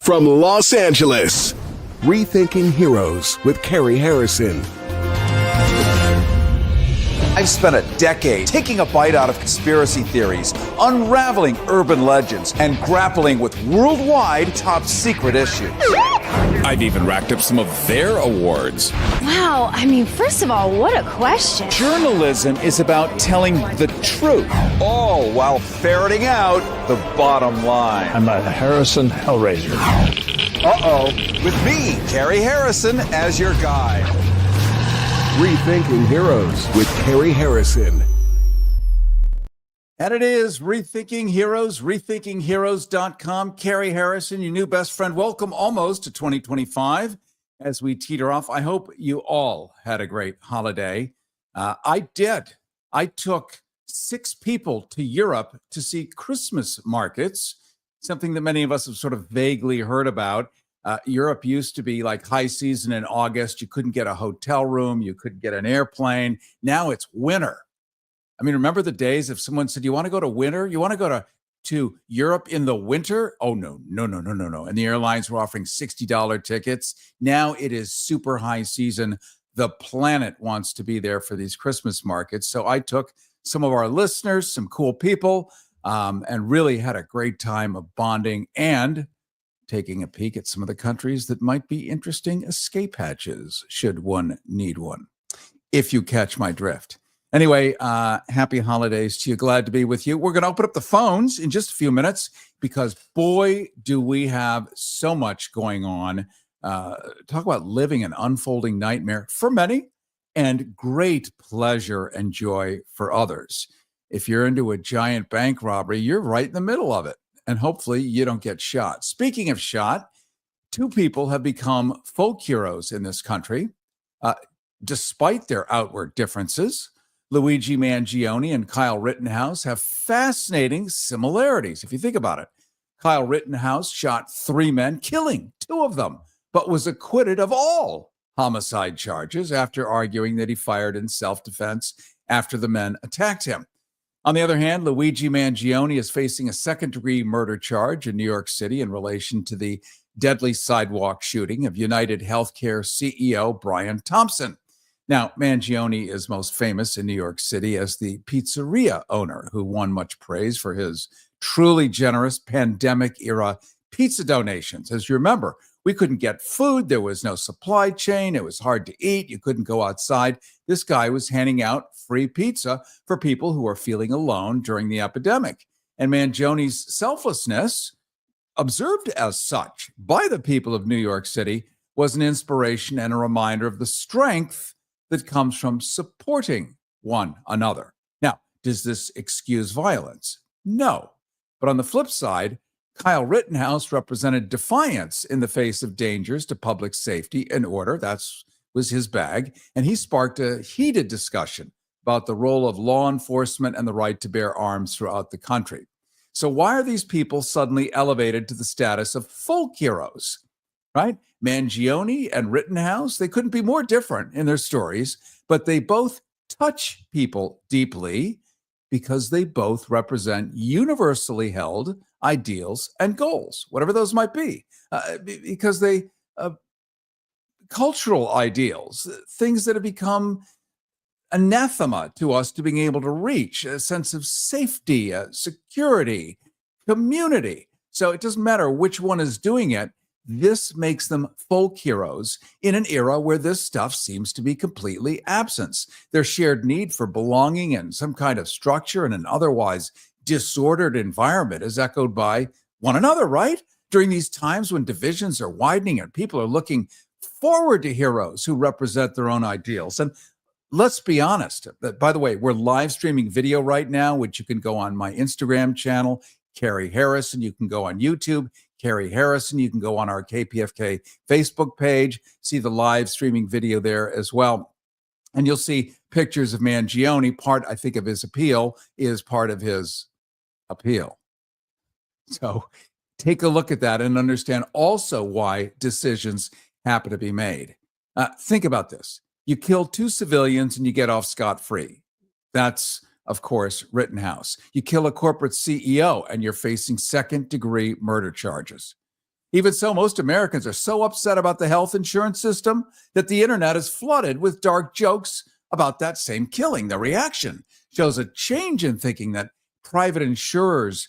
From Los Angeles, Rethinking Heroes with Cary Harrison. I've spent a decade taking a bite out of conspiracy theories, unraveling urban legends, and grappling with worldwide top secret issues. I've even racked up some of their awards. Wow, I mean, first of all, what a question. Journalism is about telling the truth, all while ferreting out the bottom line. I'm a Harrison Hellraiser. With me, Cary Harrison, as your guide. Rethinking Heroes with Cary Harrison. And it is Rethinking Heroes, rethinkingheroes.com. Cary Harrison, your new best friend. Welcome almost to 2025 as we teeter off. I hope you all had a great holiday. I did. I took 6 people to Europe to see Christmas markets, something that many of us have sort of vaguely heard about. Europe used to be like high season in August. You couldn't get a hotel room. You couldn't get an airplane. Now it's winter. I mean, remember the days if someone said, you want to go to winter? You want to go to Europe in the winter? Oh, no. And the airlines were offering $60 tickets. Now it is super high season. The planet wants to be there for these Christmas markets. So I took some of our listeners, some cool people, and really had a great time of bonding and taking a peek at some of the countries that might be interesting escape hatches, should one need one, if you catch my drift. Anyway, happy holidays to you. Glad to be with you. We're going to open up the phones in just a few minutes because, boy, do we have so much going on. Talk about living an unfolding nightmare for many and great pleasure and joy for others. If you're into a giant bank robbery, you're right in the middle of it. And hopefully you don't get shot. Speaking of shot, 2 people have become folk heroes in this country, despite their outward differences. Luigi Mangione and Kyle Rittenhouse have fascinating similarities, if you think about it. Kyle Rittenhouse shot 3 men, killing 2 of them, but was acquitted of all homicide charges after arguing that he fired in self-defense after the men attacked him. On the other hand, Luigi Mangione is facing a second-degree murder charge in New York City in relation to the deadly sidewalk shooting of United Healthcare CEO Brian Thompson. Now, Mangione is most famous in New York City as the pizzeria owner who won much praise for his truly generous pandemic-era pizza donations. As you remember, we couldn't get food. There was no supply chain. It was hard to eat. You couldn't go outside. This guy was handing out free pizza for people who were feeling alone during the epidemic. And Mangione's selflessness, observed as such by the people of New York City, was an inspiration and a reminder of the strength that comes from supporting one another. Now, does this excuse violence? No. But on the flip side, Kyle Rittenhouse represented defiance in the face of dangers to public safety and order. That was his bag. And he sparked a heated discussion about the role of law enforcement and the right to bear arms throughout the country. So why are these people suddenly elevated to the status of folk heroes, right? Mangione and Rittenhouse, they couldn't be more different in their stories, but they both touch people deeply because they both represent universally held ideals and goals, whatever those might be, because they cultural ideals, things that have become anathema to us to being able to reach, a sense of safety, security, community. So it doesn't matter which one is doing it. This makes them folk heroes in an era where this stuff seems to be completely absent. Their shared need for belonging and some kind of structure in an otherwise disordered environment is echoed by one another, right? During these times when divisions are widening and people are looking forward to heroes who represent their own ideals. And let's be honest, by the way, we're live streaming video right now, which you can go on my Instagram channel, Cary Harrison. You can go on YouTube, Cary Harrison. You can go on our KPFK Facebook page, see the live streaming video there as well. And you'll see pictures of Mangione. Part, I think, of his appeal is part of his appeal. So take a look at that and understand also why decisions happen to be made. Think about this. You kill 2 civilians and you get off scot-free. That's, of course, Rittenhouse. You kill a corporate CEO and you're facing second-degree murder charges. Even so, most Americans are so upset about the health insurance system that the internet is flooded with dark jokes about that same killing. The reaction shows a change in thinking that private insurers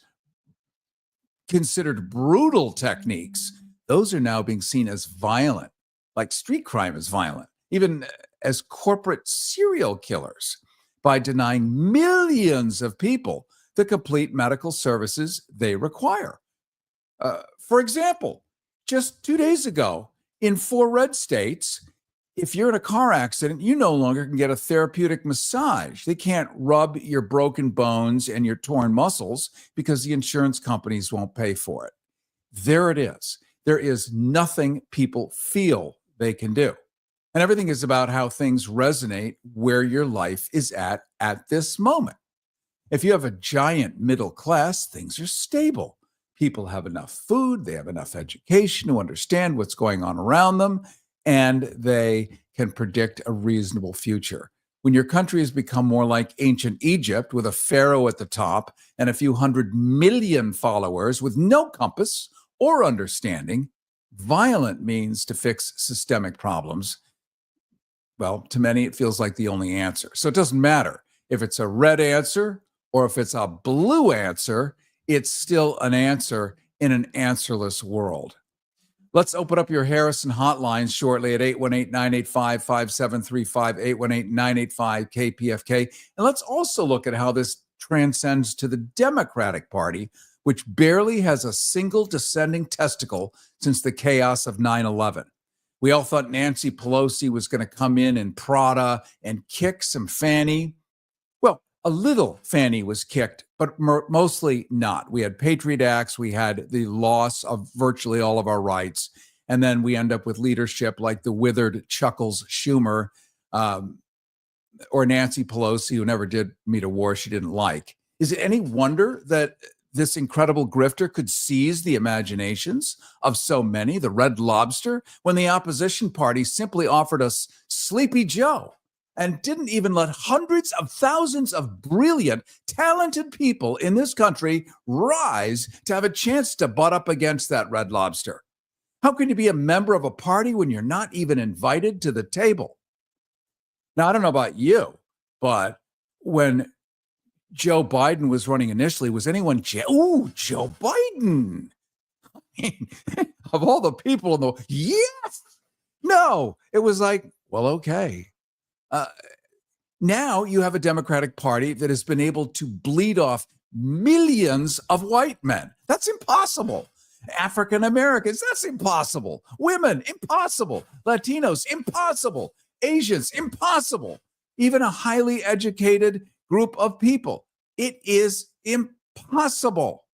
considered brutal techniques, those are now being seen as violent, like street crime is violent, even as corporate serial killers, by denying millions of people the complete medical services they require. For example, just 2 days ago, in 4 red states, if you're in a car accident, you no longer can get a therapeutic massage. They can't rub your broken bones and your torn muscles because the insurance companies won't pay for it. There it is. There is nothing people feel they can do. And everything is about how things resonate where your life is at this moment. If you have a giant middle class, things are stable. People have enough food, they have enough education to understand what's going on around them, and they can predict a reasonable future. When your country has become more like ancient Egypt with a pharaoh at the top and a few 100 million followers with no compass or understanding, violent means to fix systemic problems, well, to many, it feels like the only answer. So it doesn't matter if it's a red answer or if it's a blue answer, it's still an answer in an answerless world. Let's open up your Harrison hotline shortly at 818-985-5735, 818-985-KPFK. And let's also look at how this transcends to the Democratic Party, which barely has a single descending testicle since the chaos of 9/11. We all thought Nancy Pelosi was going to come in Prada and kick some Fanny. Well, a little Fanny was kicked, but mostly not. We had Patriot Acts. We had the loss of virtually all of our rights. And then we end up with leadership like the withered Chuckles Schumer or Nancy Pelosi, who never did meet a war she didn't like. Is it any wonder that this incredible grifter could seize the imaginations of so many, the Red Lobster, when the opposition party simply offered us Sleepy Joe and didn't even let hundreds of thousands of brilliant, talented people in this country rise to have a chance to butt up against that Red Lobster? How can you be a member of a party when you're not even invited to the table? Now, I don't know about you, but when Joe Biden was running initially, was anyone, Joe Biden? I mean, of all the people in the, yes, no, it was like, well, okay. Now you have a Democratic Party that has been able to bleed off millions of white men. That's impossible. African Americans, that's impossible. Women, impossible. Latinos, impossible. Asians, impossible. Even a highly educated group of people. It is impossible.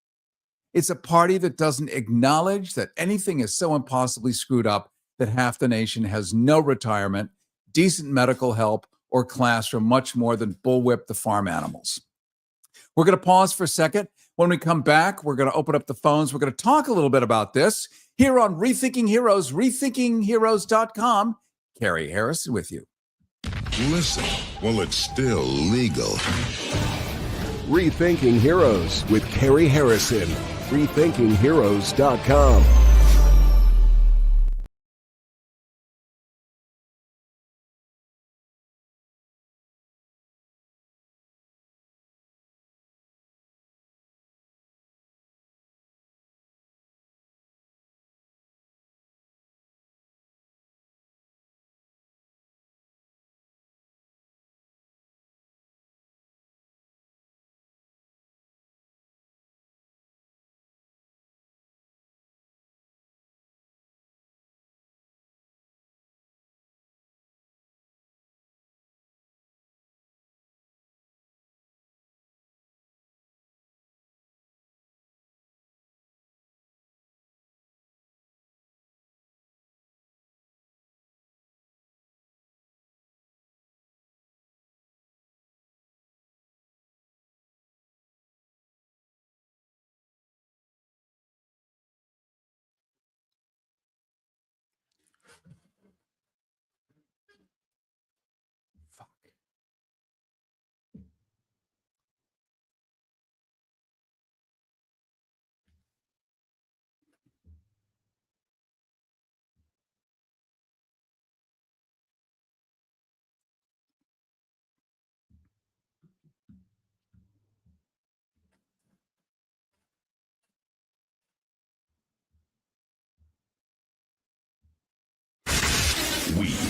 It's a party that doesn't acknowledge that anything is so impossibly screwed up that half the nation has no retirement, decent medical help, or classroom, much more than bullwhip the farm animals. We're going to pause for a second. When we come back, we're going to open up the phones. We're going to talk a little bit about this here on Rethinking Heroes, RethinkingHeroes.com. Cary Harrison with you. Listen while it's still legal. Rethinking Heroes with Cary Harrison. RethinkingHeroes.com.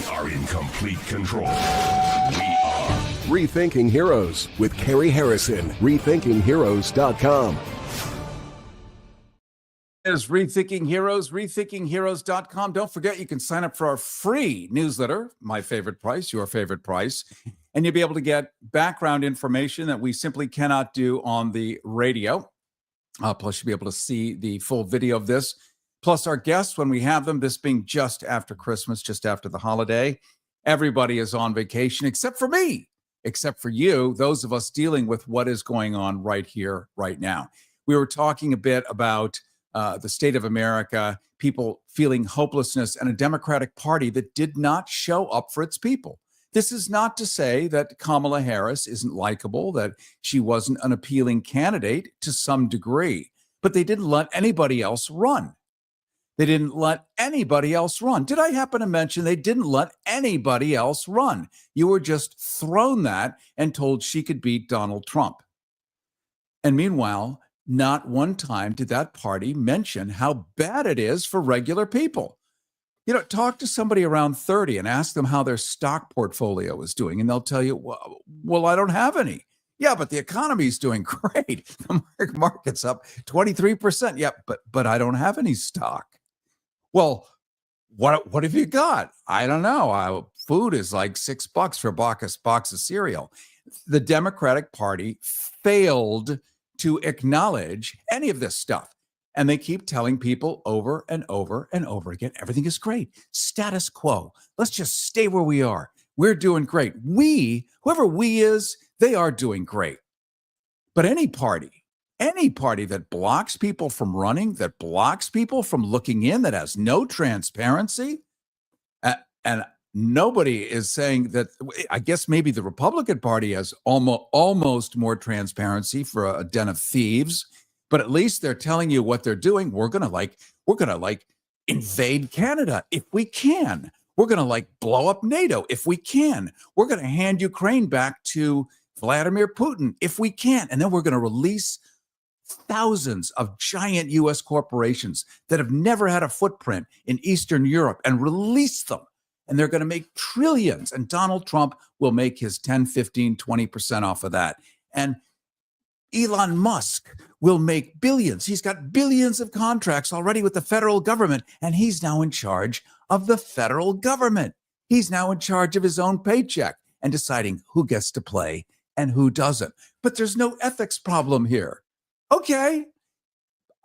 are in complete control. We are Rethinking Heroes with Cary Harrison. RethinkingHeroes.com. Is Rethinking Heroes, RethinkingHeroes.com. Don't forget, you can sign up for our free newsletter, My Favorite Price, Your Favorite Price, and you'll be able to get background information that we simply cannot do on the radio. Plus, you'll be able to see the full video of this, plus our guests when we have them, this being just after Christmas, just after the holiday. Everybody is on vacation except for me, except for you, those of us dealing with what is going on right here, right now. We were talking a bit about the state of America, people feeling hopelessness, and a Democratic Party that did not show up for its people. This is not to say that Kamala Harris isn't likable, that she wasn't an appealing candidate to some degree, but they didn't let anybody else run. They didn't let anybody else run. Did I happen to mention they didn't let anybody else run? You were just thrown that and told she could beat Donald Trump. And meanwhile, not one time did that party mention how bad it is for regular people. You know, talk to somebody around 30 and ask them how their stock portfolio is doing, and they'll tell you, well, I don't have any. Yeah, but the economy is doing great. The market's up 23%. Yeah, but I don't have any stock. Well, what have you got? I don't know. Food is like $6 for a box of cereal. The Democratic Party failed to acknowledge any of this stuff. And they keep telling people over and over and over again, everything is great. Status quo. Let's just stay where we are. We're doing great. Whoever we is, they are doing great. But any party that blocks people from running, that blocks people from looking in, that has no transparency, and nobody is saying that. I guess maybe the Republican Party has almost more transparency for a den of thieves, but at least they're telling you what they're doing. We're gonna invade Canada if we can. We're gonna blow up NATO if we can. We're gonna hand Ukraine back to Vladimir Putin if we can, and then we're gonna release thousands of giant U.S. corporations that have never had a footprint in Eastern Europe and release them. And they're going to make trillions. And Donald Trump will make his 10, 15, 20% off of that. And Elon Musk will make billions. He's got billions of contracts already with the federal government. And he's now in charge of the federal government. He's now in charge of his own paycheck and deciding who gets to play and who doesn't. But there's no ethics problem here. Okay,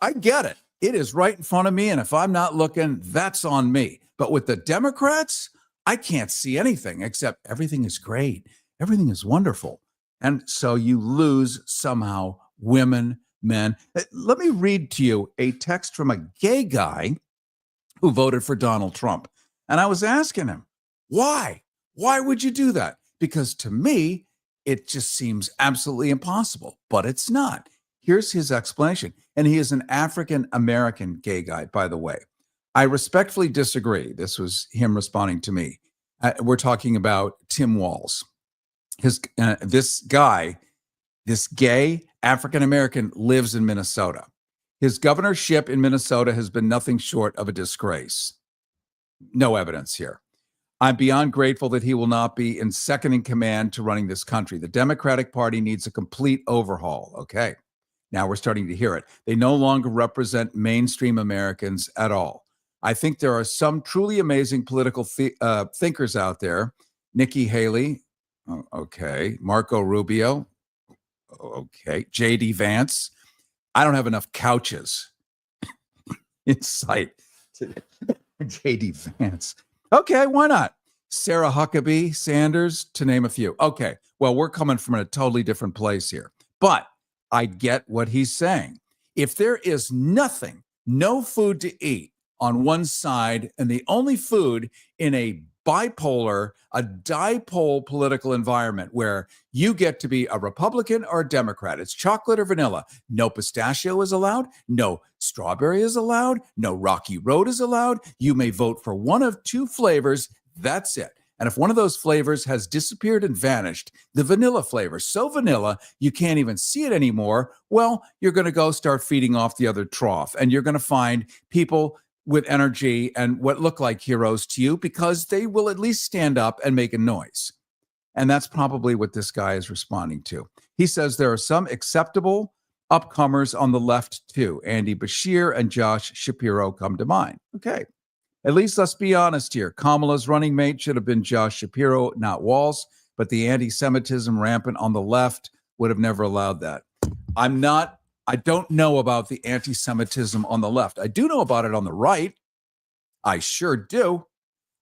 I get it. It is right in front of me. And if I'm not looking, that's on me. But with the Democrats, I can't see anything except everything is great. Everything is wonderful. And so you lose somehow women, men. Let me read to you a text from a gay guy who voted for Donald Trump. And I was asking him, why? Why would you do that? Because to me, it just seems absolutely impossible, but it's not. Here's his explanation. And he is an African-American gay guy, by the way. I respectfully disagree. This was him responding to me. We're talking about Tim Walz. This guy, this gay African-American, lives in Minnesota. His governorship in Minnesota has been nothing short of a disgrace. No evidence here. I'm beyond grateful that he will not be in second in command to running this country. The Democratic Party needs a complete overhaul. Okay, now we're starting to hear it. They no longer represent mainstream Americans at all. I think there are some truly amazing political thinkers out there. Nikki Haley, okay. Marco Rubio, okay. J.D. Vance. I don't have enough couches in sight to J.D. Vance. Okay, why not? Sarah Huckabee Sanders, to name a few. Okay, well, we're coming from a totally different place here. But I get what he's saying. If there is nothing, no food to eat on one side, and the only food in a dipole political environment where you get to be a Republican or a Democrat, it's chocolate or vanilla. No pistachio is allowed. No strawberry is allowed. No Rocky Road is allowed. You may vote for one of two flavors. That's it. And if one of those flavors has disappeared and vanished, the vanilla flavor, so vanilla, you can't even see it anymore, well, you're going to go start feeding off the other trough. And you're going to find people with energy and what look like heroes to you because they will at least stand up and make a noise. And that's probably what this guy is responding to. He says there are some acceptable upcomers on the left too. Andy Bashir and Josh Shapiro come to mind. Okay. At least let's be honest here. Kamala's running mate should have been Josh Shapiro, not Walz, but the anti-Semitism rampant on the left would have never allowed that. I don't know about the anti-Semitism on the left. I do know about it on the right. I sure do.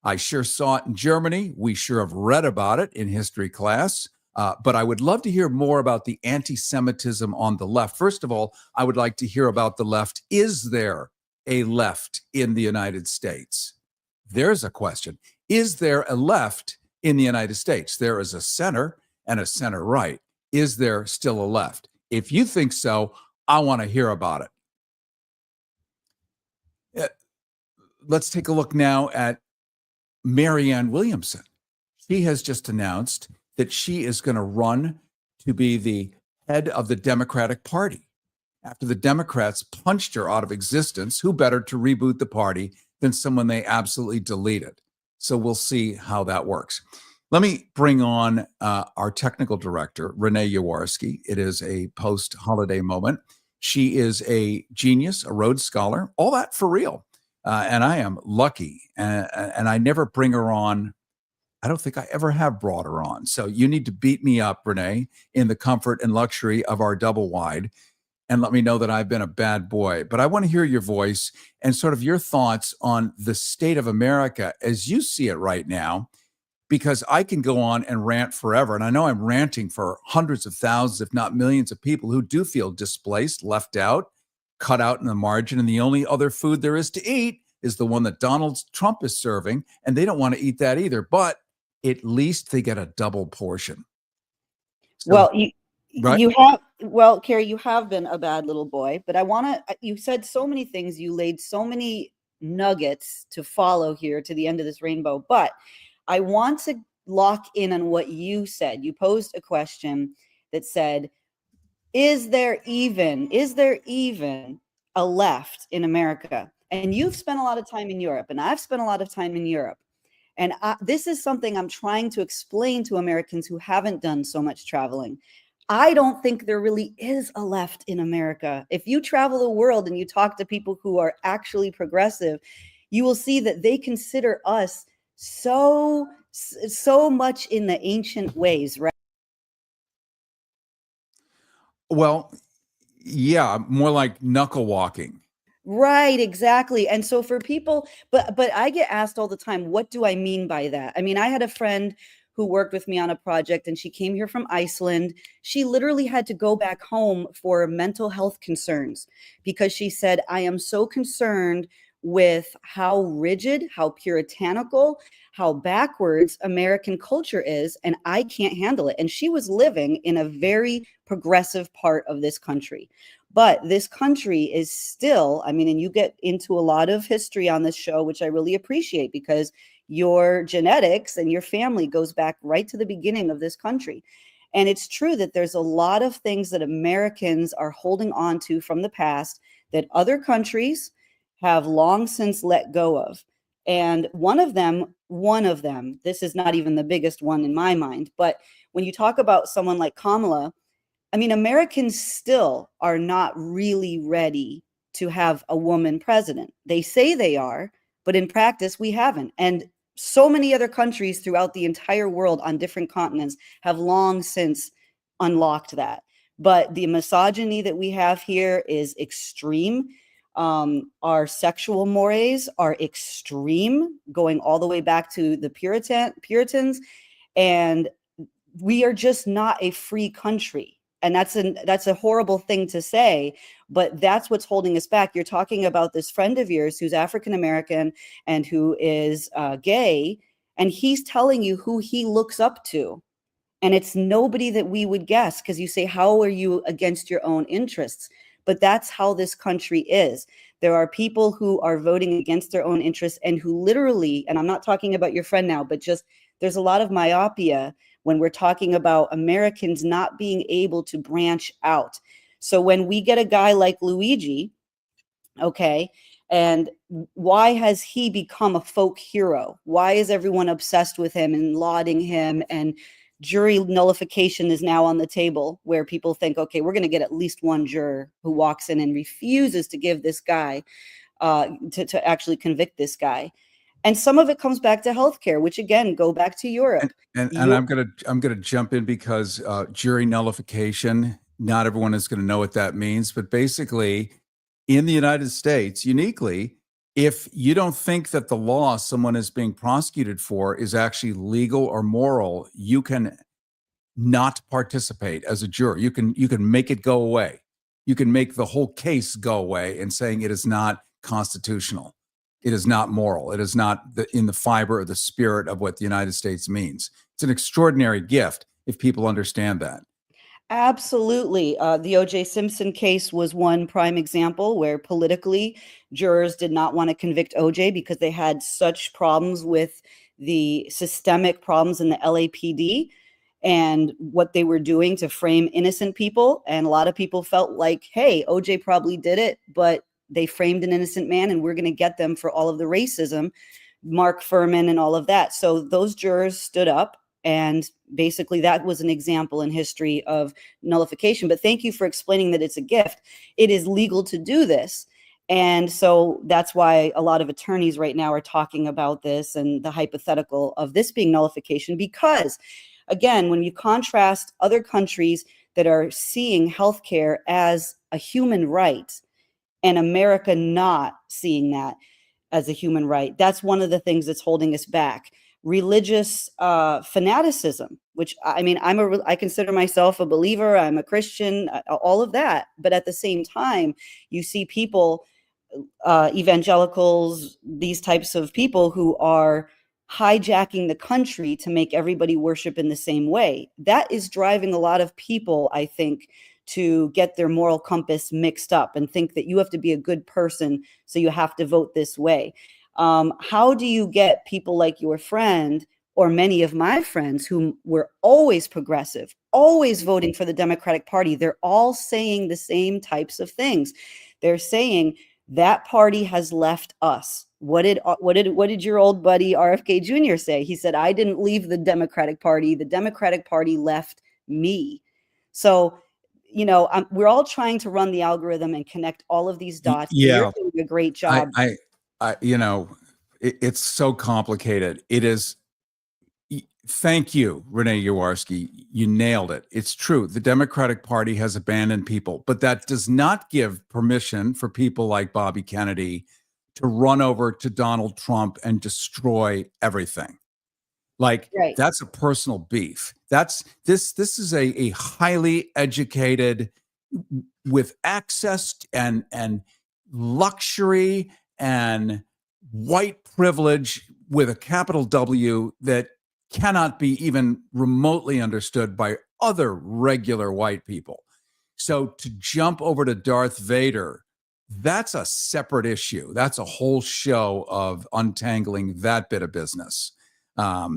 I sure saw it in Germany. We sure have read about it in history class. But I would love to hear more about the anti-Semitism on the left. First of all, I would like to hear about the left. Is there a left in the United States? There's a question. Is there a left in the United States? There is a center and a center right. Is there still a left? If you think so, I want to hear about it. Let's take a look now at Marianne Williamson. She has just announced that she is going to run to be the head of the Democratic Party. After the Democrats punched her out of existence, who better to reboot the party than someone they absolutely deleted? So we'll see how that works. Let me bring on our technical director, Renee Yaworski. It is a post-holiday moment. She is a genius, a Rhodes Scholar, all that for real. And I am lucky. And I never bring her on. I don't think I ever have brought her on. So you need to beat me up, Renee, in the comfort and luxury of our double wide and let me know that I've been a bad boy. But I want to hear your voice and sort of your thoughts on the state of America as you see it right now, because I can go on and rant forever. And I know I'm ranting for hundreds of thousands, if not millions of people who do feel displaced, left out, cut out in the margin. And the only other food there is to eat is the one that Donald Trump is serving. And they don't want to eat that either. But at least they get a double portion. So, well, right? Cary, you have been a bad little boy, but you said so many things. You laid so many nuggets to follow here to the end of this rainbow, but I want to lock in on what you said. You posed a question that said, is there even a left in America? And you've spent a lot of time in Europe, and I've spent a lot of time in Europe. And this is something I'm trying to explain to Americans who haven't done so much traveling. I don't think there really is a left in America. If you travel the world and you talk to people who are actually progressive, you will see that they consider us so much in the ancient ways, right? Well, yeah, more like knuckle walking. Right, exactly. And so for people, but I get asked all the time, what do I mean by that? I mean, I had a friend who worked with me on a project and she came here from Iceland. She literally had to go back home for mental health concerns because she said, I am so concerned with how rigid, how puritanical, how backwards American culture is, and I can't handle it. And she was living in a very progressive part of this country. But this country is still, I mean, and you get into a lot of history on this show, which I really appreciate because your genetics and your family goes back right to the beginning of this country. And it's true that there's a lot of things that Americans are holding on to from the past that other countries have long since let go of. And one of them, this is not even the biggest one in my mind, but when you talk about someone like Kamala, I mean, Americans still are not really ready to have a woman president. They say they are, but in practice, we haven't. And so many other countries throughout the entire world on different continents have long since unlocked that. But the misogyny that we have here is extreme. Our sexual mores are extreme, going all the way back to the Puritans. And we are just not a free country. And that's a horrible thing to say, but that's what's holding us back. You're talking about this friend of yours who's African-American and who is gay, and he's telling you who he looks up to. And it's nobody that we would guess because you say, how are you against your own interests? But that's how this country is. There are people who are voting against their own interests and who literally, and I'm not talking about your friend now, but just there's a lot of myopia when we're talking about Americans not being able to branch out. So when we get a guy like Luigi, okay, And why has he become a folk hero? Why is everyone obsessed with him and lauding him? And jury nullification is now on the table, where people think, okay, we're going to get at least one juror who walks in and refuses to give this guy, to actually convict this guy. And some of it comes back to healthcare, which again, go back to Europe. And I'm gonna jump in because jury nullification. Not everyone is going to know what that means, but basically, in the United States, uniquely, if you don't think that the law someone is being prosecuted for is actually legal or moral, you can not participate as a juror. You can make it go away. You can make the whole case go away in saying it is not constitutional. It is not moral. It is not in the fiber or the spirit of what the United States means. It's an extraordinary gift if people understand that. Absolutely. The O.J. Simpson case was one prime example where politically jurors did not want to convict O.J. because they had such problems with the systemic problems in the LAPD and what they were doing to frame innocent people. And a lot of people felt like, hey, O.J. probably did it, but they framed an innocent man and we're going to get them for all of the racism, Mark Furman and all of that. So those jurors stood up. And basically, that was an example in history of nullification. But thank you for explaining that it's a gift. It is legal to do this. And so that's why a lot of attorneys right now are talking about this and the hypothetical of this being nullification. Because, again, when you contrast other countries that are seeing healthcare as a human right and America not seeing that as a human right, that's one of the things that's holding us back. Religious fanaticism, which I mean, I consider myself a believer. I'm a Christian, all of that. But at the same time, you see people, evangelicals, these types of people who are hijacking the country to make everybody worship in the same way. That is driving a lot of people, I think, to get their moral compass mixed up and think that you have to be a good person, so you have to vote this way. How do you get people like your friend or many of my friends who were always progressive, always voting for the Democratic Party? They're all saying the same types of things. They're saying that party has left us. What did your old buddy RFK Jr. say? He said, I didn't leave the Democratic Party. The Democratic Party left me. So, you know, we're all trying to run the algorithm and connect all of these dots. Yeah. You're doing a great job. You know, it's so complicated. It is. Thank you, Renee Yawarski. You nailed it. It's true. The Democratic Party has abandoned people, but that does not give permission for people like Bobby Kennedy to run over to Donald Trump and destroy everything. Like, right. That's a personal beef. This is a highly educated, with access and luxury and white privilege with a capital W that cannot be even remotely understood by other regular white people. So to jump over to Darth Vader, that's a separate issue. That's a whole show of untangling that bit of business,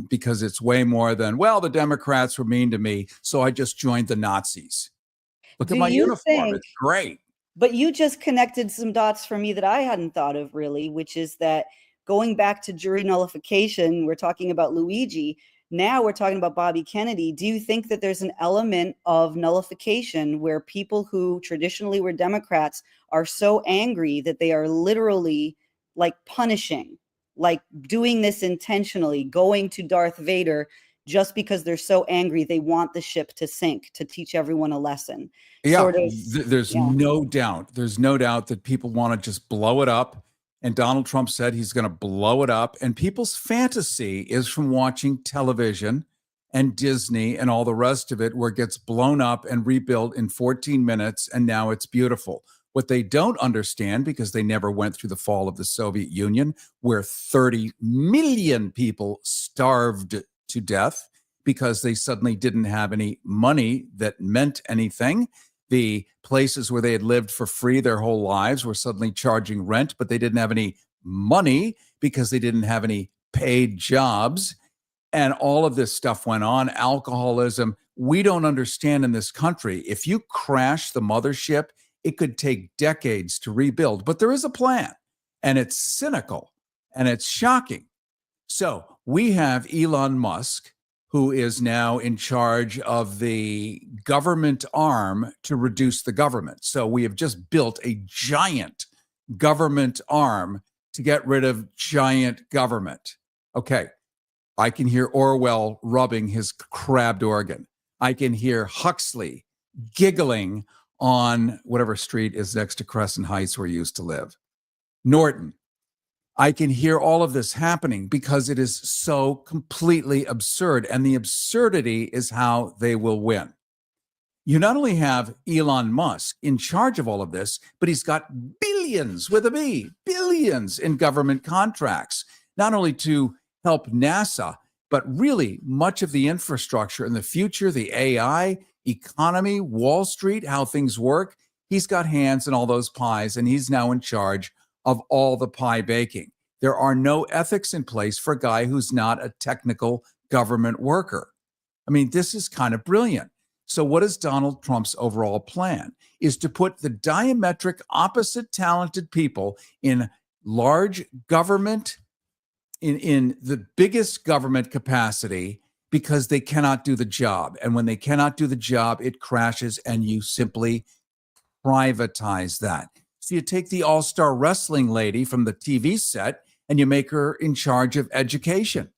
because it's way more than, well, the Democrats were mean to me, so I just joined the Nazis. Look at my uniform. It's great. But you just connected some dots for me that I hadn't thought of, really, which is that going back to jury nullification, we're talking about Luigi. Now we're talking about Bobby Kennedy. Do you think that there's an element of nullification where people who traditionally were Democrats are so angry that they are literally like punishing, like doing this intentionally, going to Darth Vader just because they're so angry they want the ship to sink, to teach everyone a lesson? Yeah, there's no doubt. There's no doubt that people want to just blow it up. And Donald Trump said he's going to blow it up. And people's fantasy is from watching television and Disney and all the rest of it, where it gets blown up and rebuilt in 14 minutes. And now it's beautiful. What they don't understand, because they never went through the fall of the Soviet Union, where 30 million people starved to death because they suddenly didn't have any money that meant anything. The places where they had lived for free their whole lives were suddenly charging rent, but they didn't have any money because they didn't have any paid jobs. And all of this stuff went on. Alcoholism. We don't understand in this country. If you crash the mothership, it could take decades to rebuild, but there is a plan. and it's cynical and it's shocking. So we have Elon Musk, who is now in charge of the government arm to reduce the government. So we have just built a giant government arm to get rid of giant government. Okay, I can hear Orwell rubbing his crabbed organ. I can hear Huxley giggling on whatever street is next to Crescent Heights where he used to live. Norton. I can hear all of this happening because it is so completely absurd. And the absurdity is how they will win. You not only have Elon Musk in charge of all of this, but he's got billions with a B, billions in government contracts, not only to help NASA, but really much of the infrastructure in the future, the AI, economy, Wall Street, how things work. He's got hands in all those pies, and he's now in charge of all the pie baking. There are no ethics in place for a guy who's not a technical government worker. I mean, this is kind of brilliant. So what is Donald Trump's overall plan? Is to put the diametric opposite talented people in large government, in the biggest government capacity, because they cannot do the job. And when they cannot do the job, it crashes, and you simply privatize that. So you take the all-star wrestling lady from the TV set and you make her in charge of education.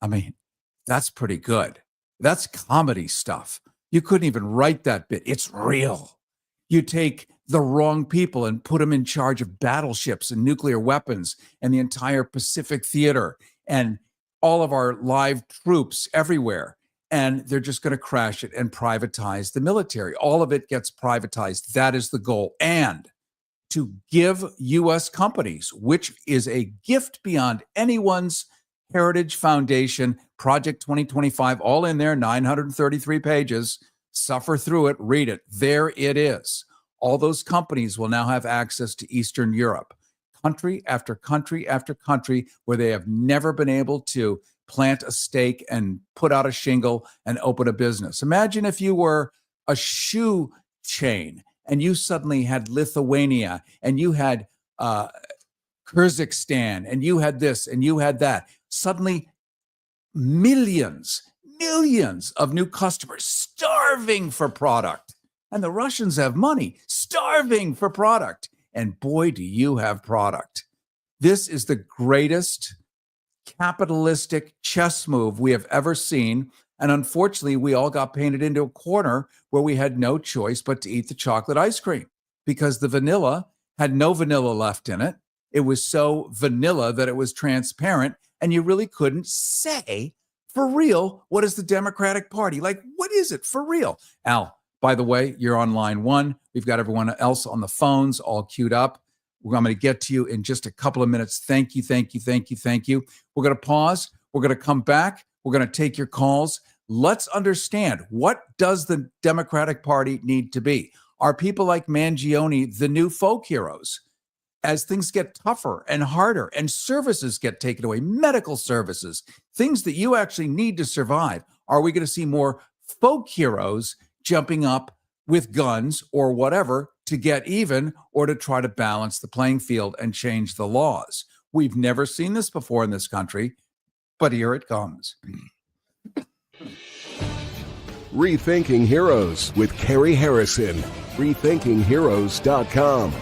I mean, that's pretty good. That's comedy stuff. You couldn't even write that bit. It's real. You take the wrong people and put them in charge of battleships and nuclear weapons and the entire Pacific theater and all of our live troops everywhere. And they're just going to crash it and privatize the military. All of it gets privatized. That is the goal. And to give U.S. companies, which is a gift beyond anyone's Heritage Foundation, Project 2025, all in there, 933 pages. Suffer through it, read it. There it is. All those companies will now have access to Eastern Europe, country after country after country, where they have never been able to plant a stake and put out a shingle and open a business. Imagine if you were a shoe chain and you suddenly had Lithuania and you had Kyrgyzstan and you had this and you had that. Suddenly, millions of new customers starving for product. And the Russians have money, starving for product. And boy, do you have product. This is the greatest capitalistic chess move we have ever seen. And unfortunately, we all got painted into a corner where we had no choice but to eat the chocolate ice cream because the vanilla had no vanilla left in it. It was so vanilla that it was transparent, and you really couldn't say for real, what is the Democratic Party? Like, what is it for real? Al, by the way, you're on line one. We've got everyone else on the phones all queued up. I'm going to get to you in just a couple of minutes. Thank you. We're going to pause. We're going to come back. We're going to take your calls. Let's understand, what does the Democratic Party need to be? Are people like Mangione the new folk heroes? As things get tougher and harder and services get taken away, medical services, things that you actually need to survive, are we going to see more folk heroes jumping up with guns or whatever to get even or to try to balance the playing field and change the laws? We've never seen this before in this country, but here it comes. Rethinking Heroes with Cary Harrison. RethinkingHeroes.com.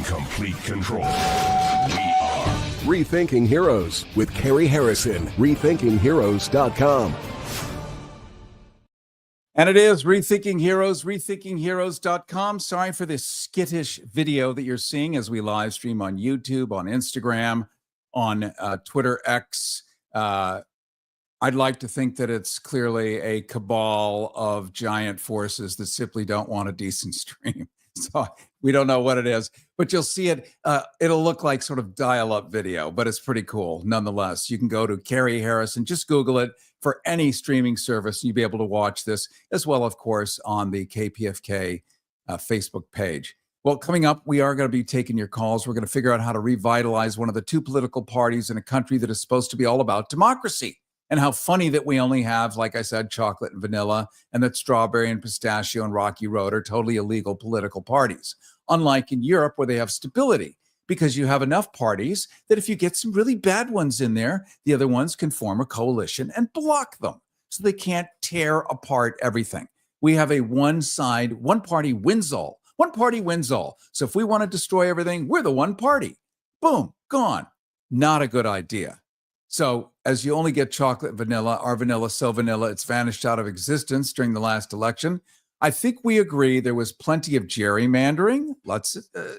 complete control. We are Rethinking Heroes with Cary Harrison. RethinkingHeroes.com. And it is Rethinking Heroes, RethinkingHeroes.com. Sorry for this skittish video that you're seeing as we live stream on YouTube, on Instagram, on Twitter X. I'd like to think that it's clearly a cabal of giant forces that simply don't want a decent stream. So we don't know what it is, but you'll see it. It'll look like sort of dial-up video, but it's pretty cool nonetheless. You can go to Cary Harrison, just Google it for any streaming service, and you'll be able to watch this as well, of course, on the KPFK Facebook page. Well, coming up, we are going to be taking your calls. We're going to figure out how to revitalize one of the two political parties in a country that is supposed to be all about democracy. And how funny that we only have, like I said, chocolate and vanilla, and that strawberry and pistachio and Rocky Road are totally illegal political parties. Unlike in Europe, where they have stability, because you have enough parties that if you get some really bad ones in there, the other ones can form a coalition and block them so they can't tear apart everything. We have a one party wins all. One party wins all. So if we want to destroy everything, we're the one party. Boom, gone. Not a good idea. So as you only get chocolate, vanilla, our vanilla, so vanilla, it's vanished out of existence during the last election. I think we agree there was plenty of gerrymandering. Let's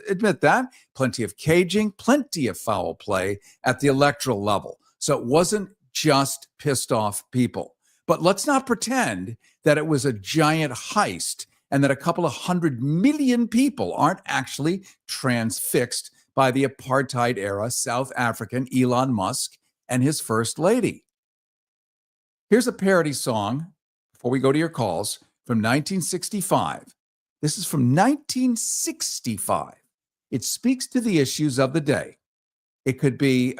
admit that. Plenty of caging, plenty of foul play at the electoral level. So it wasn't just pissed off people. But let's not pretend that it was a giant heist and that a couple of 100 million people aren't actually transfixed by the apartheid era South African Elon Musk and his first lady. Here's a parody song, before we go to your calls, from 1965. This is from 1965. It speaks to the issues of the day. It could be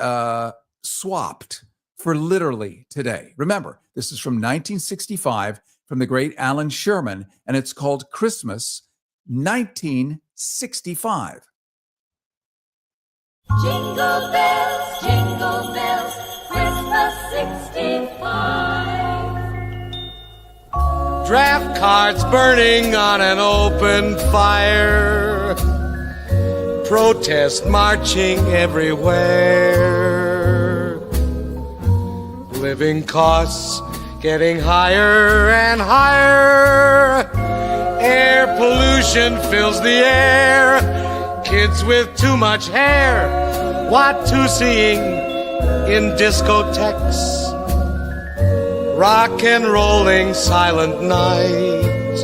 swapped for literally today. Remember, this is from 1965 from the great Alan Sherman, and it's called Christmas 1965. Jingle bells, Christmas 65. Draft cards burning on an open fire. Protest marching everywhere. Living costs getting higher and higher. Air pollution fills the air. Kids with too much hair, what to seeing in discotheques. Rock and rolling silent night.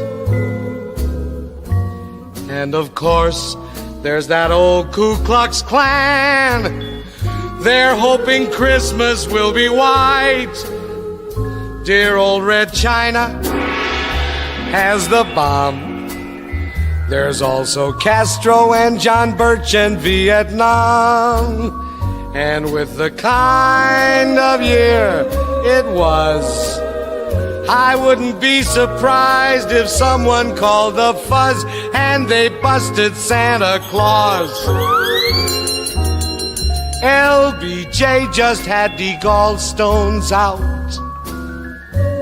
And of course, there's that old Ku Klux Klan. They're hoping Christmas will be white. Dear old Red China has the bomb. There's also Castro and John Birch in Vietnam. And with the kind of year it was, I wouldn't be surprised if someone called the fuzz and they busted Santa Claus. LBJ just had the gallstones out,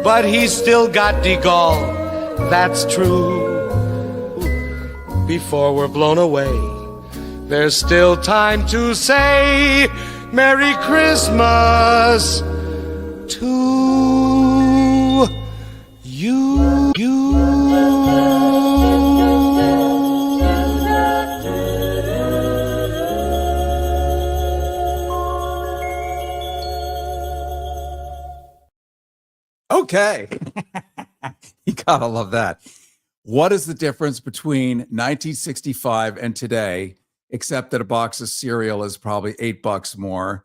but he still got the gall, that's true. Before we're blown away, there's still time to say Merry Christmas to you. Okay. You gotta love that. What is the difference between 1965 and today, except that a box of cereal is probably $8 more?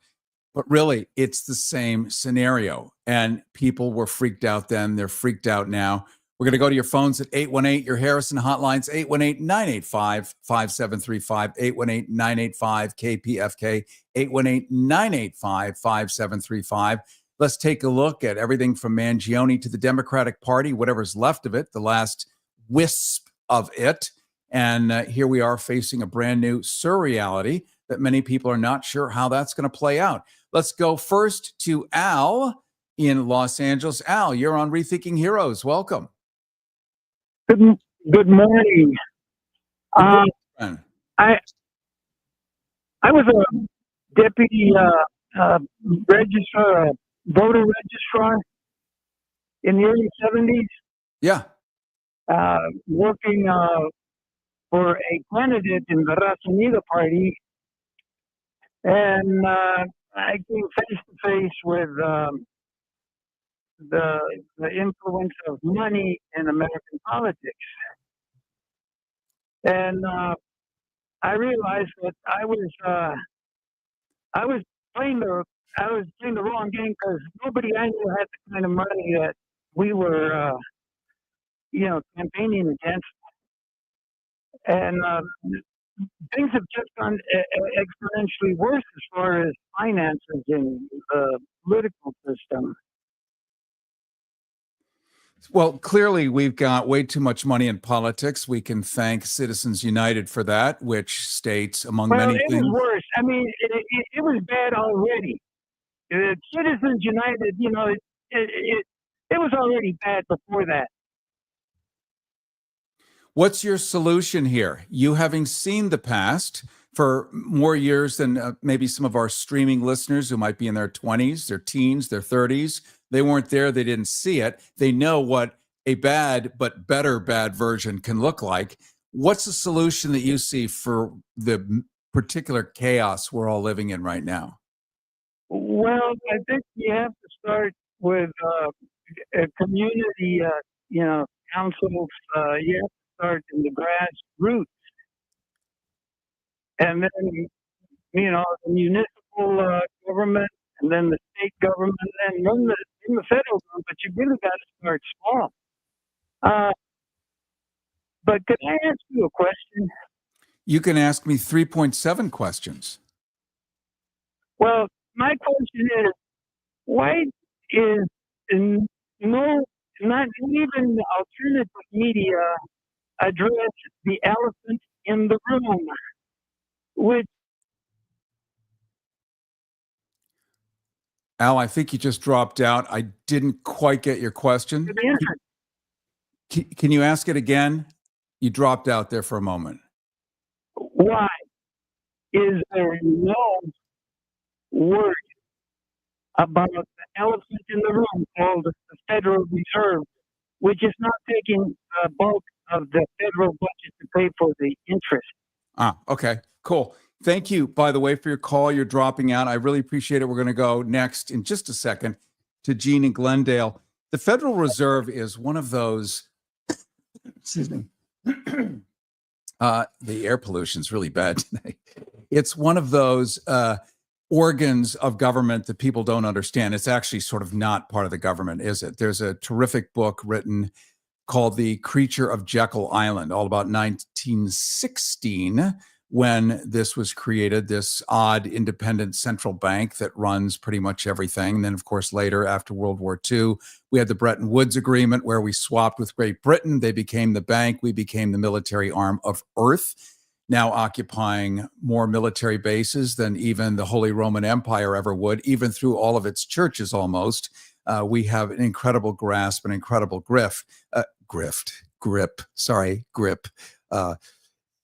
But really, it's the same scenario. And people were freaked out then. They're freaked out now. We're going to go to your phones at 818, your Harrison hotlines, 818-985-5735, 818-985-KPFK, 818-985-5735. Let's take a look at everything from Mangione to the Democratic Party, whatever's left of it, the last wisp of it. And here we are facing a brand new surreality that many people are not sure how that's going to play out. Let's go first to Al in Los Angeles. Al, you're on Rethinking Heroes. Welcome. Good morning. Good morning. I was a deputy registrar, voter registrar in the early 70s, Yeah. working for a candidate in the Raza Unida party. And I came face to face with the influence of money in American politics. And I realized that I was playing the wrong game, because nobody I knew had the kind of money that we were campaigning against. And things have just gone exponentially worse as far as finances in the political system. Well, clearly we've got way too much money in politics. We can thank Citizens United for that, which states, among Well, many it things. was worse. I mean, it was bad already. Citizens United, it was already bad before that. What's your solution here? You having seen the past for more years than maybe some of our streaming listeners who might be in their 20s, their teens, their 30s. They weren't there. They didn't see it. They know what a bad but better bad version can look like. What's the solution that you see for the particular chaos we're all living in right now? Well, I think you have to start with a community, councils. You have to start in the grassroots. And then, the municipal government, and then the state government, and then the federal government. But you really got to start small. But can I ask you a question? You can ask me 3.7 questions. Well, my question is, why is not even the alternative media address the elephant in the room, which... Al, I think you just dropped out. I didn't quite get your question. Can you ask it again? You dropped out there for a moment. Why is there no word about the elephant in the room called the Federal Reserve, which is not taking the bulk of the federal budget to pay for the interest? Okay, cool. Thank you, by the way, for your call. You're dropping out. I really appreciate it. We're going to go next in just a second to Gene in Glendale. The Federal Reserve is one of those, excuse me, the air pollution is really bad today. It's one of those organs of government that people don't understand. It's actually sort of not part of the government, is it? There's a terrific book written called The Creature of Jekyll Island, all about 1916, when this was created, this odd independent central bank that runs pretty much everything. And then, of course, later, after World War II, we had the Bretton Woods Agreement where we swapped with Great Britain. They became the bank. We became the military arm of Earth, now occupying more military bases than even the Holy Roman Empire ever would, even through all of its churches almost. We have an incredible grasp, an incredible grip.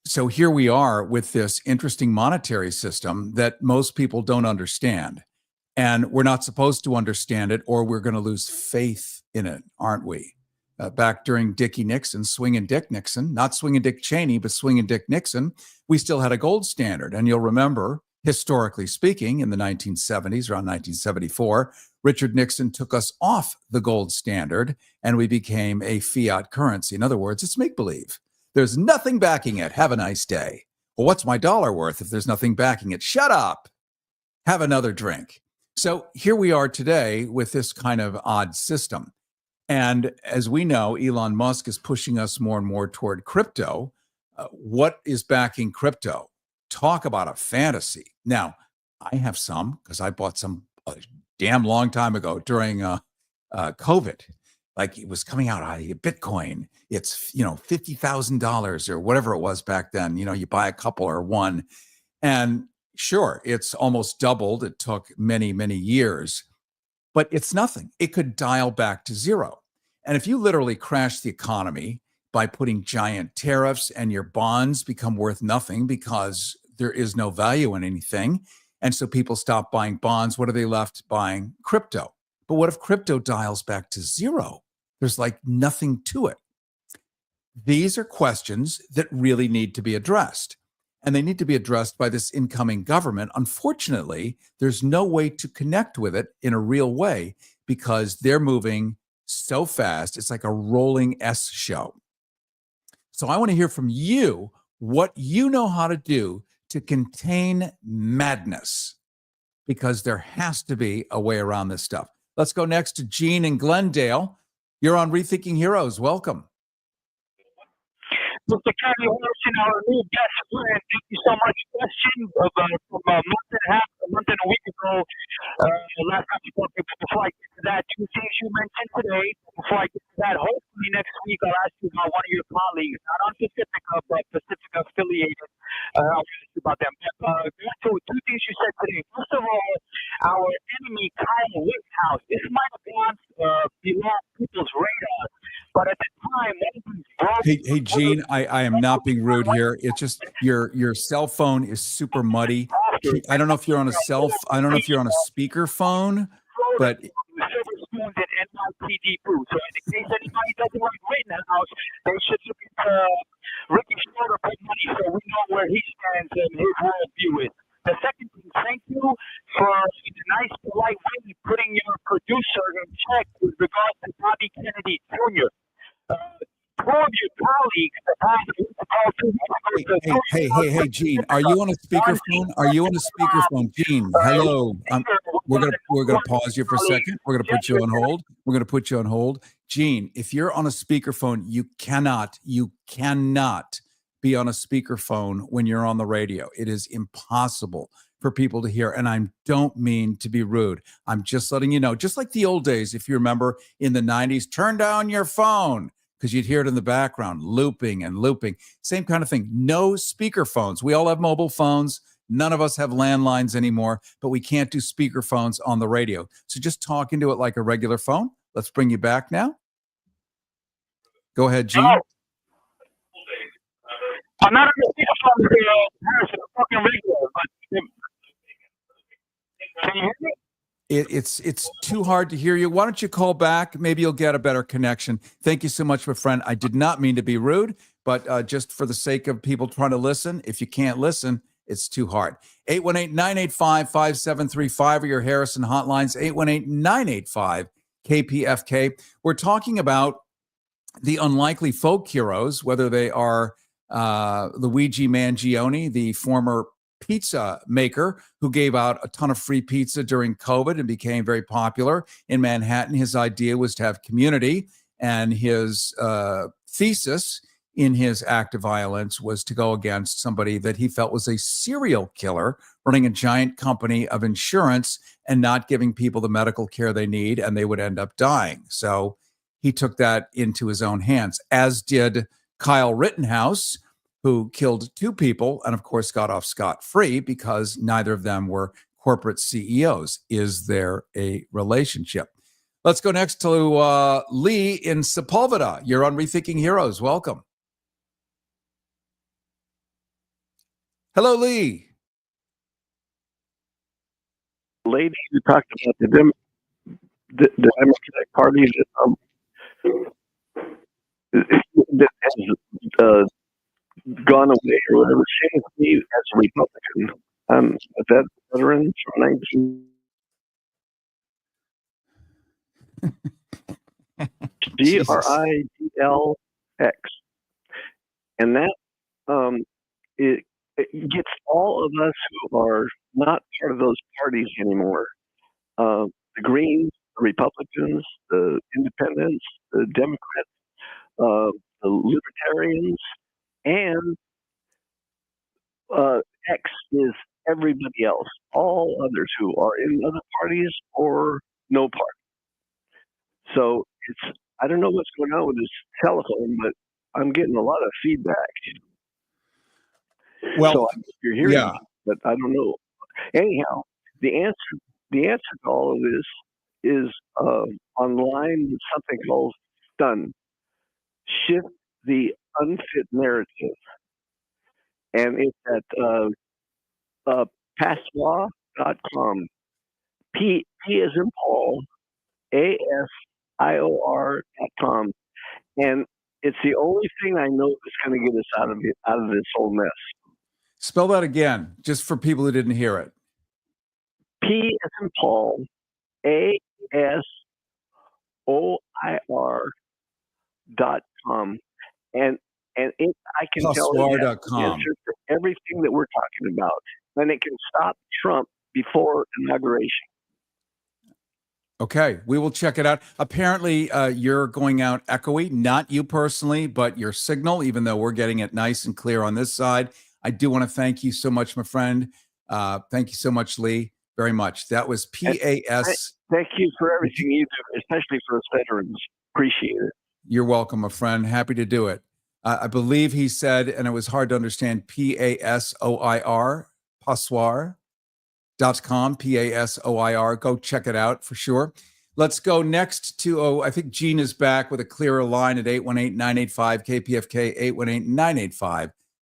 So here we are with this interesting monetary system that most people don't understand. And we're not supposed to understand it, or we're going to lose faith in it, aren't we? Back during Dickie Nixon, Swingin' Dick Nixon, not Swingin' Dick Cheney, but Swingin' Dick Nixon, we still had a gold standard. And you'll remember, historically speaking, in the 1970s, around 1974, Richard Nixon took us off the gold standard and we became a fiat currency. In other words, it's make-believe. There's nothing backing it. Have a nice day. Well, what's my dollar worth if there's nothing backing it? Shut up. Have another drink. So here we are today with this kind of odd system. And as we know, Elon Musk is pushing us more and more toward crypto. What is backing crypto? Talk about a fantasy. Now, I have some because I bought some a damn long time ago during COVID. Like it was coming out, Bitcoin, it's, $50,000 or whatever it was back then. You buy a couple or one. And sure, it's almost doubled. It took many, many years, but it's nothing. It could dial back to zero. And if you literally crash the economy by putting giant tariffs and your bonds become worth nothing because there is no value in anything. And so people stop buying bonds. What are they left buying? Crypto. But what if crypto dials back to zero? There's like nothing to it. These are questions that really need to be addressed. And they need to be addressed by this incoming government. Unfortunately, there's no way to connect with it in a real way because they're moving so fast. It's like a rolling S show. So I want to hear from you what you know how to do to contain madness, because there has to be a way around this stuff. Let's go next to Gene in Glendale. You're on Rethinking Heroes. Welcome. Mr. Cary Harrison, our new best friend, thank you so much. Question from a month and a week ago. Last time we talked about, before I get to that, two things you mentioned today. Before I get to that, hopefully next week I'll ask you about one of your colleagues, not on Pacifica, but Pacifica affiliated. I'll ask you about them. But two things you said today. First of all, our enemy, Cary Rittenhouse. This might have gone below people's radar, but at the time, Hey, Gene, I am not being rude here. It's just your cell phone is super muddy. I don't know if you're on I don't know if you're on a speaker phone, but spoons and NYPD food. So in case anybody doesn't like Rittenhouse, they should look at Ricky Schroeder for money so we know where he stands and his worldview is. The second thing, thank you for in a nice, polite way putting your producer in check with regards to Bobby Kennedy Jr. Hey, Gene, are you on a speakerphone? Are you on a speakerphone? Gene, hello. We're gonna pause you for a second. We're gonna put you on hold. Gene, if you're on a speakerphone, you cannot be on a speakerphone when you're on the radio. It is impossible for people to hear. And I don't mean to be rude. I'm just letting you know, just like the old days, if you remember in the 90s, turn down your phone because you'd hear it in the background, looping and looping. Same kind of thing. No speakerphones. We all have mobile phones. None of us have landlines anymore, but we can't do speakerphones on the radio. So just talk into it like a regular phone. Let's bring you back now. Go ahead, Gene. No. I'm not on the speakerphone, Harrison. I'm talking regular, but can you hear me? It's too hard to hear you. Why don't you call back? Maybe you'll get a better connection. Thank you so much, my friend. I did not mean to be rude, but just for the sake of people trying to listen, if you can't listen, it's too hard. 818-985-5735 are your Harrison hotlines. 818-985-KPFK. We're talking about the unlikely folk heroes, whether they are Luigi Mangione, the former pizza maker who gave out a ton of free pizza during COVID and became very popular in Manhattan. His idea was to have community, and his thesis in his act of violence was to go against somebody that he felt was a serial killer running a giant company of insurance and not giving people the medical care they need, and they would end up dying. So he took that into his own hands, as did Kyle Rittenhouse, who killed two people and, of course, got off scot-free because neither of them were corporate CEOs. Is there a relationship? Let's go next to Lee in Sepulveda. You're on Rethinking Heroes. Welcome. Hello, Lee. Lady who talked about the Democratic Party that has gone away or whatever. Same with me as a Republican. I'm a veteran from 19GRIDLX, and that it gets all of us who are not part of those parties anymore. The Greens, the Republicans, the Independents, the Democrats, the Libertarians, and X is everybody else, all others who are in other parties or no party. So I don't know what's going on with this telephone, but I'm getting a lot of feedback. Well, so you're hearing me, but I don't know. Anyhow, the answer to all of this is online with something called STUN. Shift the unfit narrative. And it's at Passoir.com. P as in Paul, ASIOR.com. And it's the only thing I know that's going to get us out of this whole mess. Spell that again, just for people who didn't hear it. P as in Paul, ASOIR.com. And I can tell you the answer to everything that we're talking about. And it can stop Trump before inauguration. Okay, we will check it out. Apparently, you're going out echoey, not you personally, but your signal, even though we're getting it nice and clear on this side. I do want to thank you so much, my friend. Thank you so much, Lee, very much. That was PAS. Thank you for everything you do, especially for us veterans. Appreciate it. You're welcome, my friend. Happy to do it. I believe he said, and it was hard to understand, PASOIR, Passoir.com, PASOIR. Go check it out for sure. Let's go next to, I think Gene is back with a clearer line at 818-985-KPFK,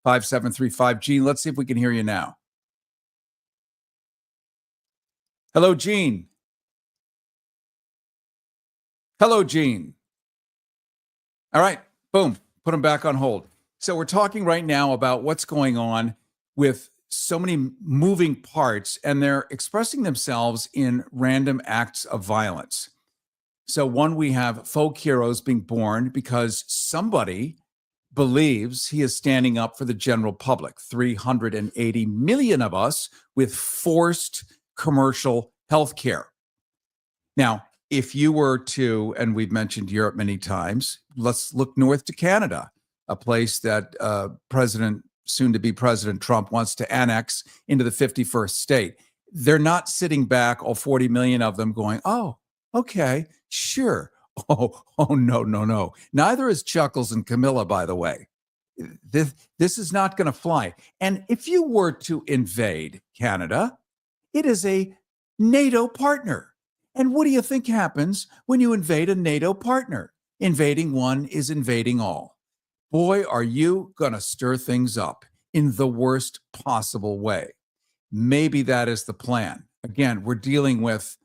818-985-5735. Gene, let's see if we can hear you now. Hello, Gene. Hello, Gene. All right, boom, put him back on hold. So we're talking right now about what's going on with so many moving parts, and they're expressing themselves in random acts of violence. So one, we have folk heroes being born because somebody believes he is standing up for the general public. 380 million of us with forced commercial health care. Now, if you were to, and we've mentioned Europe many times, let's look north to Canada, a place that soon-to-be President Trump wants to annex into the 51st state. They're not sitting back, all 40 million of them, going, oh, okay, sure. Oh, no. Neither is Chuckles and Camilla, by the way. This is not going to fly. And if you were to invade Canada, it is a NATO partner. And what do you think happens when you invade a NATO partner? Invading one is invading all. Boy, are you going to stir things up in the worst possible way. Maybe that is the plan. Again, we're dealing with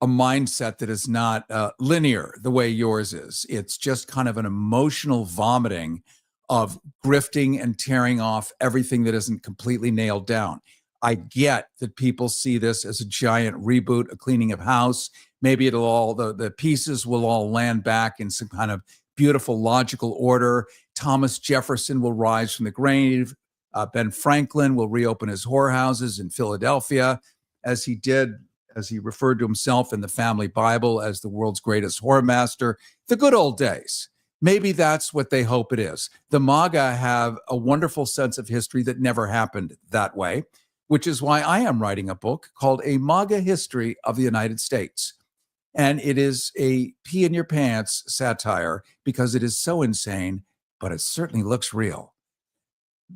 a mindset that is not linear the way yours is. It's just kind of an emotional vomiting of grifting and tearing off everything that isn't completely nailed down. I get that people see this as a giant reboot, a cleaning of house. Maybe it'll all, the pieces will all land back in some kind of beautiful logical order. Thomas Jefferson will rise from the grave. Ben Franklin will reopen his whorehouses in Philadelphia, as he referred to himself in the family Bible as the world's greatest whoremaster. The good old days. Maybe that's what they hope it is. The MAGA have a wonderful sense of history that never happened that way, which is why I am writing a book called A MAGA History of the United States. And it is a pee in your pants satire because it is so insane, but it certainly looks real.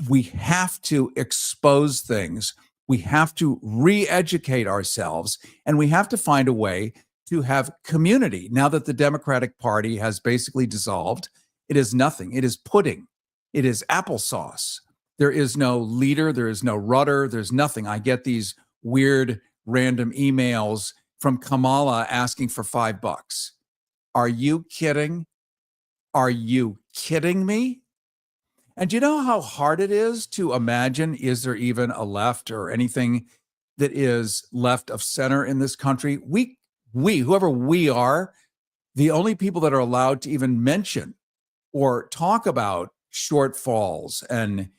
We have to expose things. We have to re-educate ourselves, and we have to find a way to have community. Now that the Democratic Party has basically dissolved, it is nothing. It is pudding. It is applesauce. There is no leader. There is no rudder. There's nothing. I get these weird random emails from Kamala asking for $5. Are you kidding? Are you kidding me? And do you know how hard it is to imagine, is there even a left or anything that is left of center in this country? We, whoever we are, the only people that are allowed to even mention or talk about shortfalls and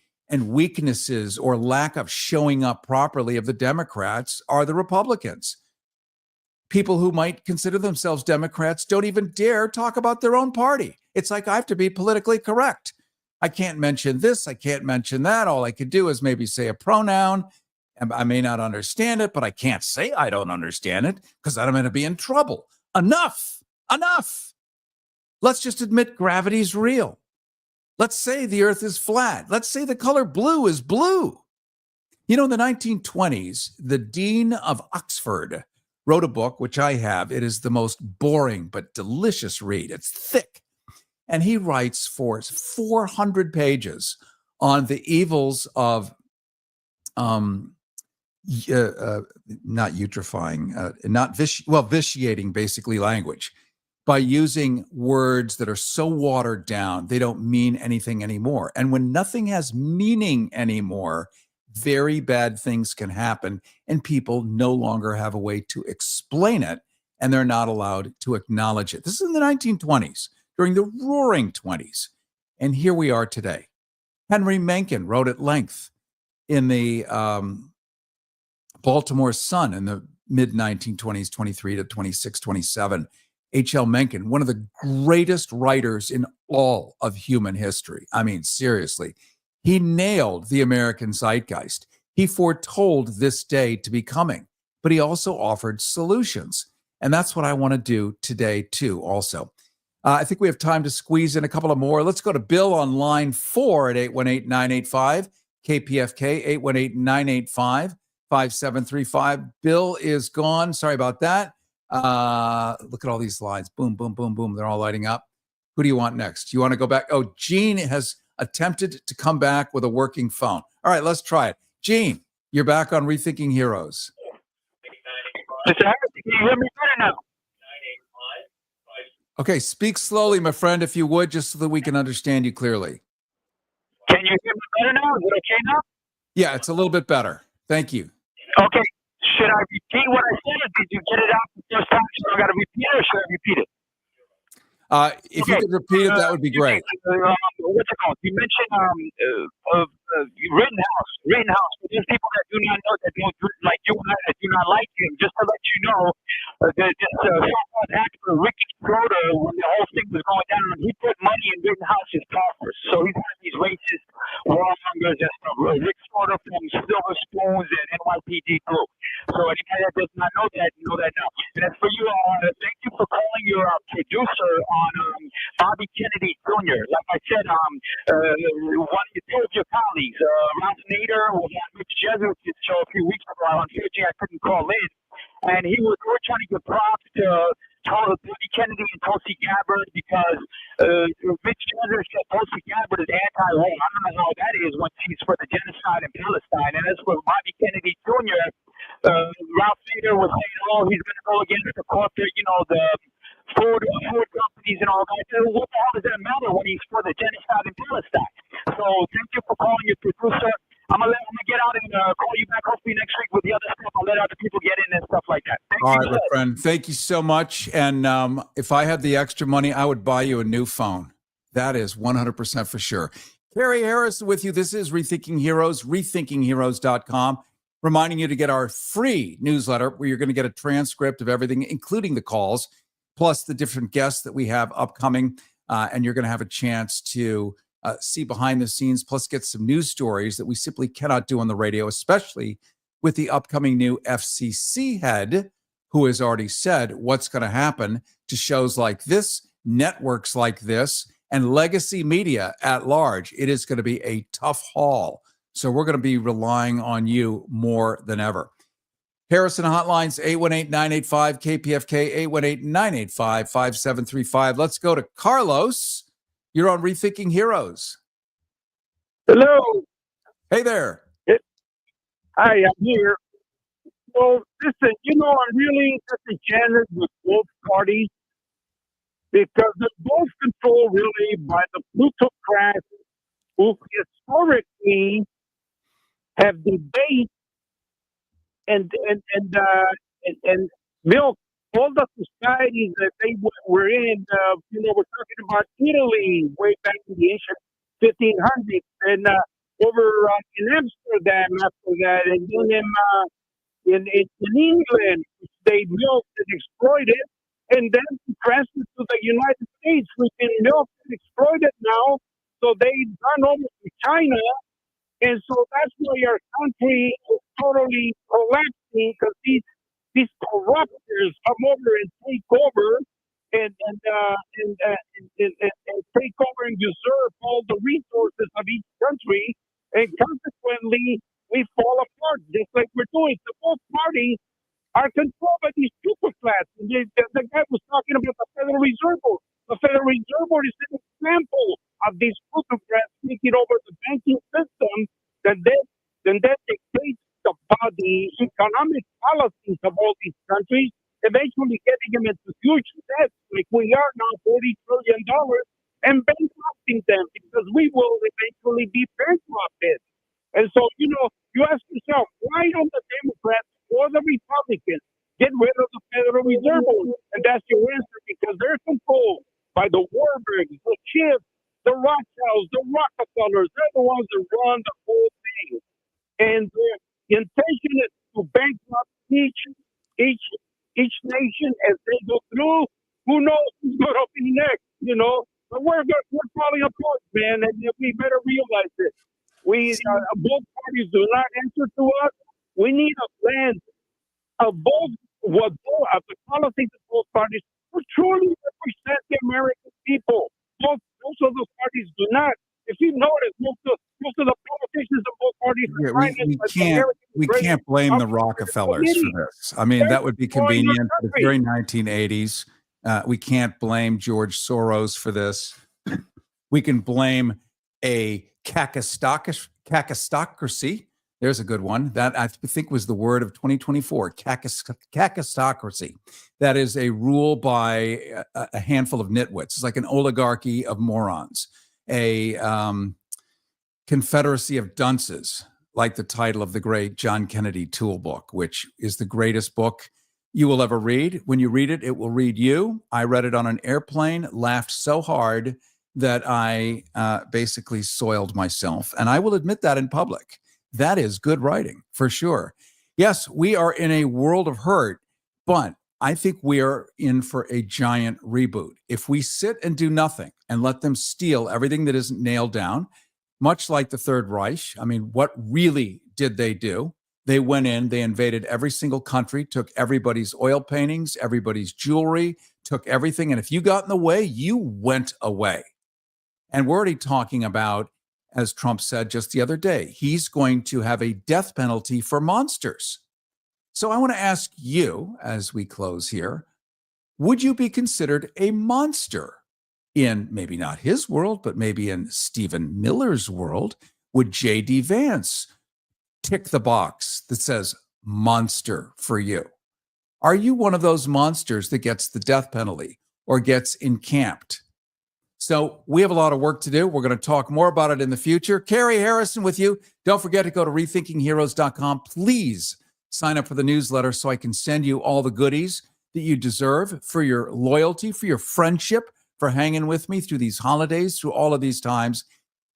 weaknesses or lack of showing up properly of the Democrats are the Republicans. People who might consider themselves Democrats don't even dare talk about their own party. It's like I have to be politically correct. I can't mention this. I can't mention that. All I could do is maybe say a pronoun. And I may not understand it, but I can't say I don't understand it because I'm going to be in trouble. Enough. Let's just admit gravity's real. Let's say the earth is flat. Let's say the color blue is blue. You know, in the 1920s, the Dean of Oxford wrote a book, which I have. It is the most boring but delicious read. It's thick. And he writes for 400 pages on the evils of not utrifying, vitiating basically language by using words that are so watered down, they don't mean anything anymore. And when nothing has meaning anymore, very bad things can happen, and people no longer have a way to explain it, and they're not allowed to acknowledge it. This is in the 1920s, during the Roaring 20s. And here we are today. Henry Mencken wrote at length in the Baltimore Sun in the mid-1920s, 23 to 26, 27. H.L. Mencken, one of the greatest writers in all of human history. I mean, seriously, he nailed the American zeitgeist. He foretold this day to be coming, but he also offered solutions. And that's what I want to do today, too, also. I think we have time to squeeze in a couple of more. Let's go to Bill on line 4 at 818-985, KPFK, 818-985-5735. Bill is gone. Sorry about that. Look at all these lines. Boom, boom, boom, boom. They're all lighting up. Who do you want next? You want to go back? Oh, Gene has attempted to come back with a working phone. All right, let's try it. Gene, you're back on Rethinking Heroes. Can you hear me better now? Okay, speak slowly, my friend, if you would, just so that we can understand you clearly. Can you hear me better now? Is it okay now? Yeah, it's a little bit better. Thank you. Okay. Should I repeat what I said? Did you get it out the first time? So I got to repeat it, or should I repeat it? If you could repeat it, that would be great. What's it called? You mentioned Rittenhouse. For those people that do not know, that don't like you and I, that do not like him, just to let you know, this so-called actor Ricky Schroeder, when the whole thing was going down, he put money in Rittenhouse's coffers. So he's one of these racist warmongers and stuff. Rick Schroeder from Silver Spoons and NYPD Group. So anybody that does not know that now. And as for you, thank you for calling your producer on Bobby Kennedy Jr. Like I said, one of your colleagues, Ralph Nader, was on Mitch Jesuit's show a few weeks ago. Unfortunately, I couldn't call in. And we were trying to give props to Bobby Kennedy and Tulsi Gabbard because Mitch Jesuit said Tulsi Gabbard is anti-war. I don't know how that is when she's for the genocide in Palestine. And as for Bobby Kennedy Jr., Ralph Nader was saying, he's going to go against the corporate, the food companies and all that. So what the hell does that matter when he's for the genocide in Palestine? So thank you for calling your producer. I'm gonna get out and call you back hopefully next week with the other stuff. I'll let other people get in and stuff like that. All right, my friend. Thank you so much. And if I had the extra money, I would buy you a new phone. That is 100% for sure. Cary Harrison with you. This is Rethinking Heroes, rethinkingheroes.com. Reminding you to get our free newsletter where you're going to get a transcript of everything, including the calls, plus the different guests that we have upcoming. And you're going to have a chance to see behind the scenes, plus get some news stories that we simply cannot do on the radio, especially with the upcoming new FCC head, who has already said what's going to happen to shows like this, networks like this, and legacy media at large. It is going to be a tough haul. So we're going to be relying on you more than ever. Harrison Hotlines, 818-985-KPFK, 818-985-5735. Let's go to Carlos. You're on Rethinking Heroes. Hello. Hey there. Hi, I'm here. Well, listen, I'm really disenchanted with both parties because they're both controlled really by the plutocrats who historically have debate and milk all the societies that they were in. We're talking about Italy way back in the ancient 1500s, and over in Amsterdam after that, and then in England, they milked and exploited, and then transferred to the United States, we can milk and exploited now. So they've gone over to China. And so that's why our country is totally collapsing, because these corruptors come over and take over and take over and usurp all the resources of each country, and consequently we fall apart just like we're doing. So both parties are controlled by these superclass. And the guy was talking about the Federal Reserve Board. The Federal Reserve Board is an example of these supercrats taking over the banking system, then that dictates about the economic policies of all these countries, eventually getting them into huge debt, like we are now, $40 trillion, and bankrupting them because we will eventually be bankrupted. And so, you ask yourself, why don't the Democrats or the Republicans get rid of the Federal Reserve Board? And that's your answer, because they're controlled by the Warburgs, the Chips, the Rothschilds, the Rockefellers. They're the ones that run the whole thing. And their intention is to bankrupt each nation as they go through. Who knows who's going to be next, But we're falling apart, man, and we better realize it. Both parties do not answer to us. We need a plan of the policies of both parties to truly represent the American people. Most of those parties do not. If you notice, most of the politicians of both parties we can't blame the Rockefellers for this. I mean, that would be convenient. It's very 1980s. We can't blame George Soros for this. We can blame a kakistocracy. There's a good one. That I think was the word of 2024, kakistocracy. That is a rule by a handful of nitwits. It's like an oligarchy of morons, a confederacy of dunces, like the title of the great John Kennedy Tool book, which is the greatest book you will ever read. When you read it, it will read you. I read it on an airplane, laughed so hard that I basically soiled myself. And I will admit that in public. That is good writing, for sure. Yes, we are in a world of hurt, but I think we are in for a giant reboot. If we sit and do nothing and let them steal everything that isn't nailed down, much like the Third Reich, I mean, what really did they do? They went in, they invaded every single country, took everybody's oil paintings, everybody's jewelry, took everything. And if you got in the way, you went away. And we're already talking about, as Trump said just the other day, he's going to have a death penalty for monsters. So I want to ask you, as we close here, would you be considered a monster in maybe not his world, but maybe in Stephen Miller's world? Would J.D. Vance tick the box that says monster for you? Are you one of those monsters that gets the death penalty or gets encamped? So we have a lot of work to do. We're going to talk more about it in the future. Cary Harrison with you. Don't forget to go to rethinkingheroes.com. Please sign up for the newsletter so I can send you all the goodies that you deserve for your loyalty, for your friendship, for hanging with me through these holidays, through all of these times.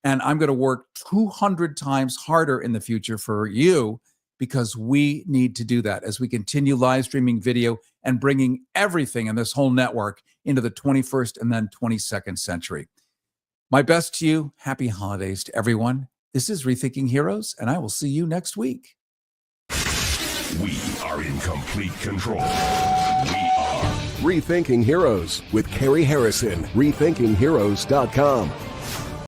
And I'm going to work 200 times harder in the future for you, because we need to do that as we continue live streaming video and bringing everything in this whole network into the 21st and then 22nd century. My best to you. Happy holidays to everyone. This is Rethinking Heroes, and I will see you next week. We are in complete control. We are Rethinking Heroes with Cary Harrison. Rethinkingheroes.com.